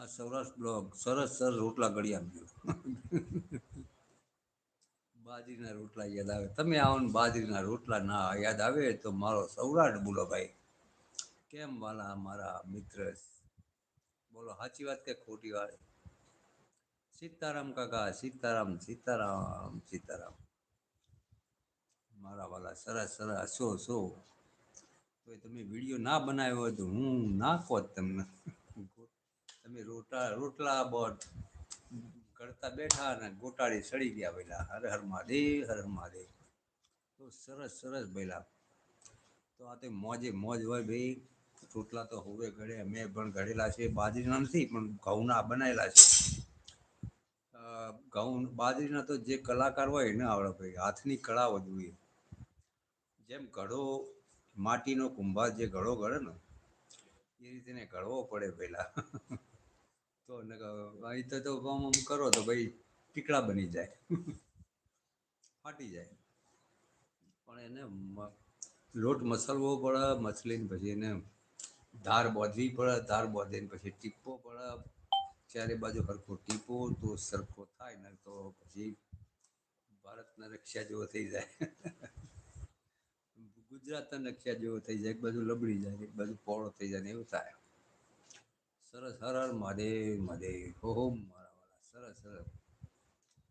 આ સૌરાષ્ટ્ર બ્લોગ સરસ સર રોટલા ઘડી આપજો. બાજરીના રોટલા યાદ આવે, તમે આવો ને બાજરીના રોટલા ના યાદ આવે તો મારો સૌરાષ્ટ્ર બોલો ભાઈ. કેમ વાલા મારા મિત્ર, બોલો સાચી વાત કે ખોટી વાત? સીતારામ કાકા, સીતારામ સીતારામ સીતારામ. મારા વાલા સરસ સરસ શું તો તમે વિડીયો ના બનાવ્યો હોય તો હું નાખો જ તમને. તમે રોટલા બોટ કરતા બેઠા અને ગોટાળી સડી ગયા પેલા હર હર મહાદેવ હર હર મહાદેવ. તો સરસ સરસ ભઈલા. તો આ મોજે મોજ હોય ભાઈ. રોટલા તો હોવે ઘડે અમે પણ ઘડેલા છે, બાજરીના નથી પણ ઘઉંના બનાયેલા છે. ઘઉં બાજરીના તો જે કલાકાર હોય એને આવડે ભાઈ, હાથની કળા વધુ એ. જેમ ઘડો માટીનો કુંભાર જે ઘડો ઘડે ને એ રીતેને ઘડવો પડે પેલા. તો અહીં તો કરો તો ભાઈ ટીકડા બની જાય. ફાટી જાય. પણ એને લોટ મસલવો પડે, મસલીને પછી એને ધાર બોધવી પડે, ધાર બોધીને પછી ટીપવો પડે. ચારે બાજુ સરખો ટીપો તો સરખો થાય ને તો પછી ભારતના નકશા જેવો થઈ જાય. ગુજરાતના નકશા જેવો થઈ જાય, એક બાજુ લબડી જાય, એક બાજુ પોળો થઈ જાય ને એવું થાય. સરસ હર હર મહાદેવ મહાદેવ હો હો મારા વાલા સરસ સરસ.